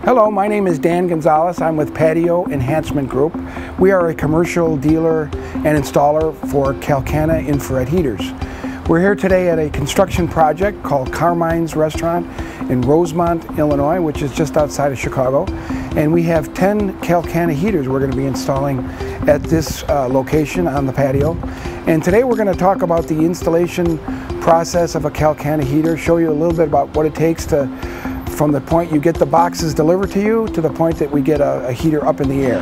Hello, my name is Dan Gonzalez. I'm with Patio Enhancement Group. We are a commercial dealer and installer for Calcana infrared heaters. We're here today at a construction project called Carmine's Restaurant in Rosemont, Illinois, which is just outside of Chicago. And we have 10 Calcana heaters we're going to be installing at this location on the patio. And today we're going to talk about the installation process of a Calcana heater, show you a little bit about what it takes from the point you get the boxes delivered to you to the point that we get a heater up in the air.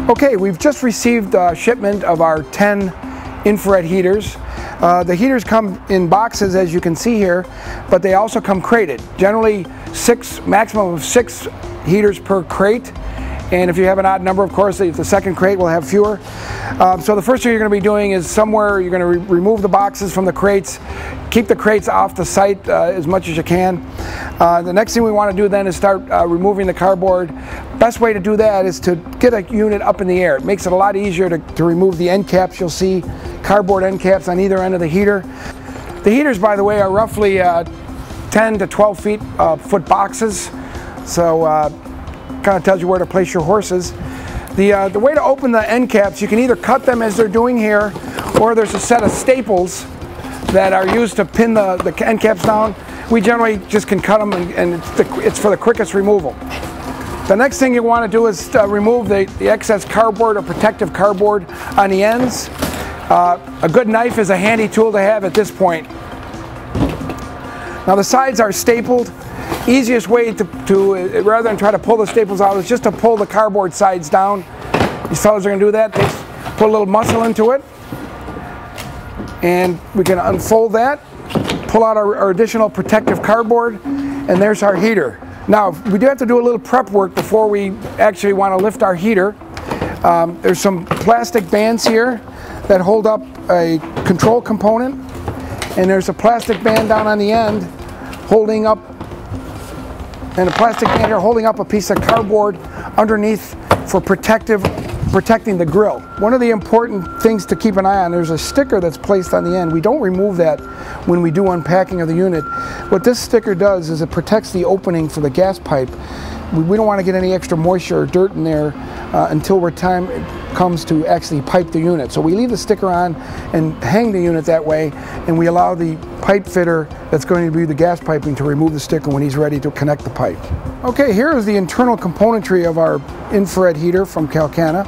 Okay, we've just received a shipment of our 10 infrared heaters. The heaters come in boxes, as you can see here, but they also come crated. Generally maximum of 6 heaters per crate. And if you have an odd number, of course, the second crate will have fewer. So the first thing you're going to be doing is somewhere you're going to remove the boxes from the crates, keep the crates off the site as much as you can. The next thing we want to do then is start removing the cardboard. Best way to do that is to get a unit up in the air. It makes it a lot easier to remove the end caps. You'll see cardboard end caps on either end of the heater. The heaters, by the way, are roughly 10 to 12 foot boxes. So kind of tells you where to place your horses. The way to open the end caps, you can either cut them as they're doing here, or there's a set of staples that are used to pin the end caps down. We generally just can cut them, and it's for the quickest removal. The next thing you want to do is remove the excess cardboard or protective cardboard on the ends. A good knife is a handy tool to have at this point. Now the sides are stapled. Easiest way to rather than try to pull the staples out is just to pull the cardboard sides down. These fellows are going to do that. They put a little muscle into it, and we can unfold that, pull out our additional protective cardboard, and there's our heater. Now we do have to do a little prep work before we actually want to lift our heater. There's some plastic bands here that hold up a control component, and there's a plastic band down on the end holding up and a plastic band here holding up a piece of cardboard underneath for protecting the grill. One of the important things to keep an eye on, there's a sticker that's placed on the end. We don't remove that when we do unpacking of the unit. What this sticker does is it protects the opening for the gas pipe. We don't want to get any extra moisture or dirt in there until time comes to actually pipe the unit. So we leave the sticker on and hang the unit that way, and we allow the pipe fitter that's going to be the gas piping to remove the sticker when he's ready to connect the pipe. Okay, here is the internal componentry of our infrared heater from Calcana.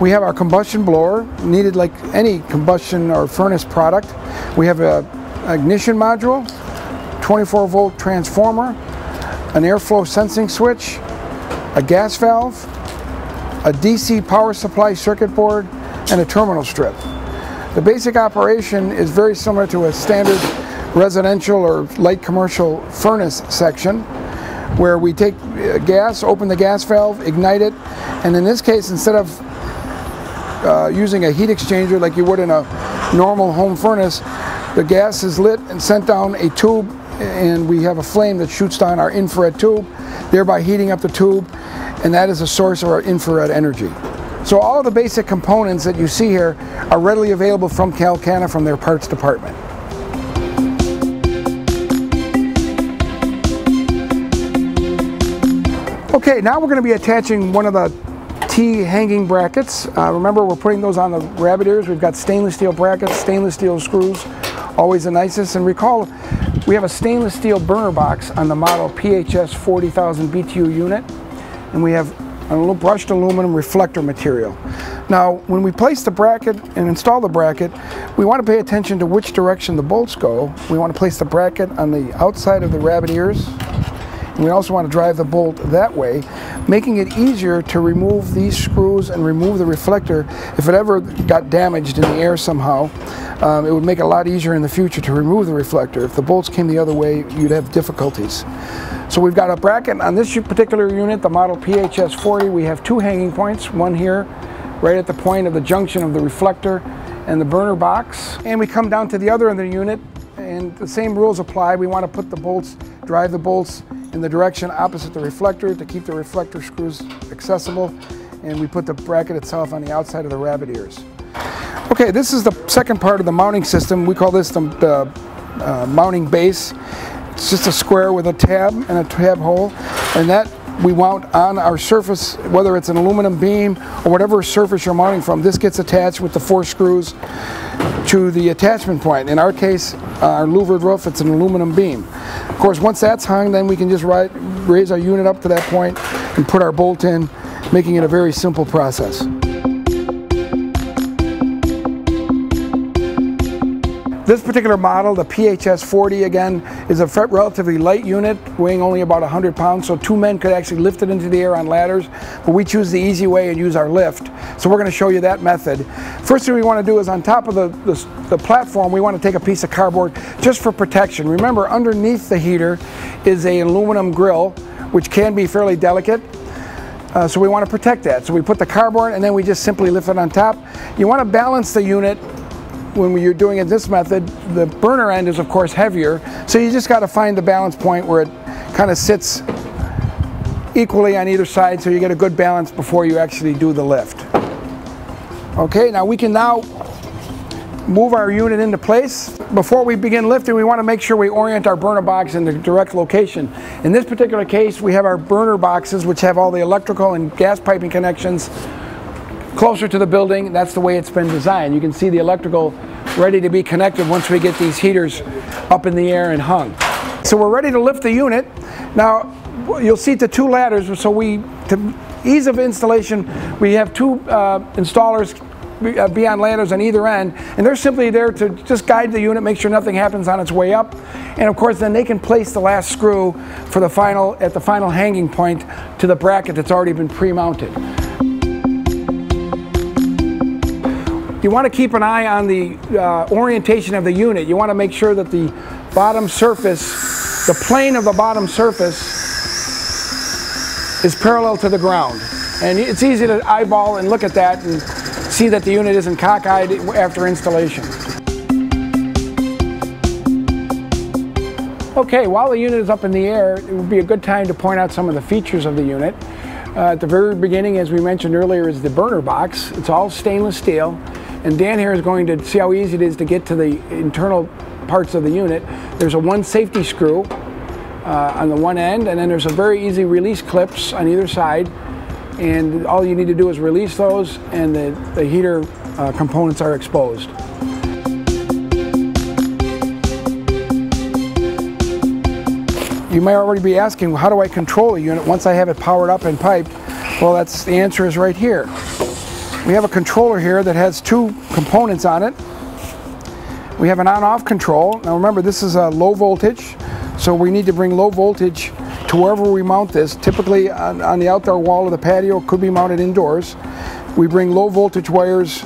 We have our combustion blower, needed like any combustion or furnace product. We have an ignition module, 24-volt transformer, an airflow sensing switch, a gas valve, a DC power supply circuit board, and a terminal strip. The basic operation is very similar to a standard residential or light commercial furnace section, where we take gas, open the gas valve, ignite it, and in this case, instead of using a heat exchanger like you would in a normal home furnace, the gas is lit and sent down a tube, and we have a flame that shoots down our infrared tube, thereby heating up the tube, and that is a source of our infrared energy. So all of the basic components that you see here are readily available from Calcana from their parts department. Okay, now we're going to be attaching one of the T hanging brackets. Remember, we're putting those on the rabbit ears. We've got stainless steel brackets, stainless steel screws, always the nicest. And recall, we have a stainless steel burner box on the model PHS 40,000 BTU unit, and we have a little brushed aluminum reflector material. Now, when we place the bracket and install the bracket, we want to pay attention to which direction the bolts go. We want to place the bracket on the outside of the rabbit ears, and we also want to drive the bolt that way, making it easier to remove these screws and remove the reflector. If it ever got damaged in the air somehow, it would make it a lot easier in the future to remove the reflector. If the bolts came the other way, you'd have difficulties. So we've got a bracket on this particular unit, the model PHS40. We have 2 hanging points, one here right at the point of the junction of the reflector and the burner box. And we come down to the other end of the unit, and the same rules apply. We want to put the bolts, drive the bolts in the direction opposite the reflector to keep the reflector screws accessible. and we put the bracket itself on the outside of the rabbit ears. Okay, this is the second part of the mounting system. We call this the mounting base. It's just a square with a tab and a tab hole, and that we mount on our surface, whether it's an aluminum beam or whatever surface you're mounting from. This gets attached with the 4 screws to the attachment point. In our case, our louvered roof, it's an aluminum beam. Of course, once that's hung, then we can just raise our unit up to that point and put our bolt in, making it a very simple process. This particular model, the PHS40, again, is a relatively light unit, weighing only about 100 pounds, so 2 men could actually lift it into the air on ladders, but we choose the easy way and use our lift. So we're going to show you that method. First thing we want to do is on top of the platform, we want to take a piece of cardboard just for protection. Remember, underneath the heater is an aluminum grill, which can be fairly delicate. So we want to protect that. So we put the cardboard and then we just simply lift it on top. You want to balance the unit. When you're doing it this method, the burner end is of course heavier, so you just got to find the balance point where it kind of sits equally on either side so you get a good balance before you actually do the lift. Okay, now we can move our unit into place. Before we begin lifting, we want to make sure we orient our burner box in the direct location. In this particular case, we have our burner boxes which have all the electrical and gas piping connections closer to the building. That's the way it's been designed. You can see the electrical ready to be connected once we get these heaters up in the air and hung. So we're ready to lift the unit. Now you'll see the 2 ladders, so to ease of installation, we have 2 installers be on ladders on either end, and they're simply there to just guide the unit, make sure nothing happens on its way up, and of course then they can place the last screw for the final hanging point to the bracket that's already been pre-mounted. You want to keep an eye on the orientation of the unit. You want to make sure that the bottom surface, the plane of the bottom surface is parallel to the ground. And it's easy to eyeball and look at that and see that the unit isn't cockeyed after installation. Okay, while the unit is up in the air, it would be a good time to point out some of the features of the unit. At the very beginning, as we mentioned earlier, is the burner box. It's all stainless steel. And Dan here is going to see how easy it is to get to the internal parts of the unit. There's a 1 safety screw on the one end, and then there's a very easy release clips on either side. And all you need to do is release those, and the heater components are exposed. You may already be asking, how do I control a unit once I have it powered up and piped? Well, the answer is right here. We have a controller here that has 2 components on it. We have an on-off control. Now remember, this is a low voltage, so we need to bring low voltage to wherever we mount this. Typically on the outdoor wall of the patio, could be mounted indoors. We bring low voltage wires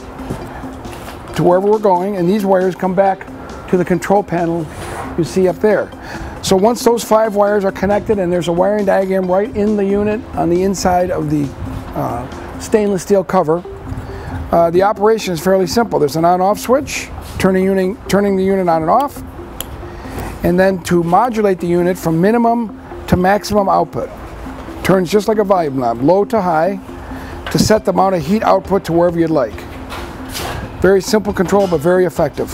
to wherever we're going, and these wires come back to the control panel you see up there. So once those 5 wires are connected, and there's a wiring diagram right in the unit on the inside of the stainless steel cover, the operation is fairly simple. There's an on-off switch, turning the unit on and off, and then to modulate the unit from minimum to maximum output. Turns just like a volume knob, low to high, to set the amount of heat output to wherever you'd like. Very simple control, but very effective.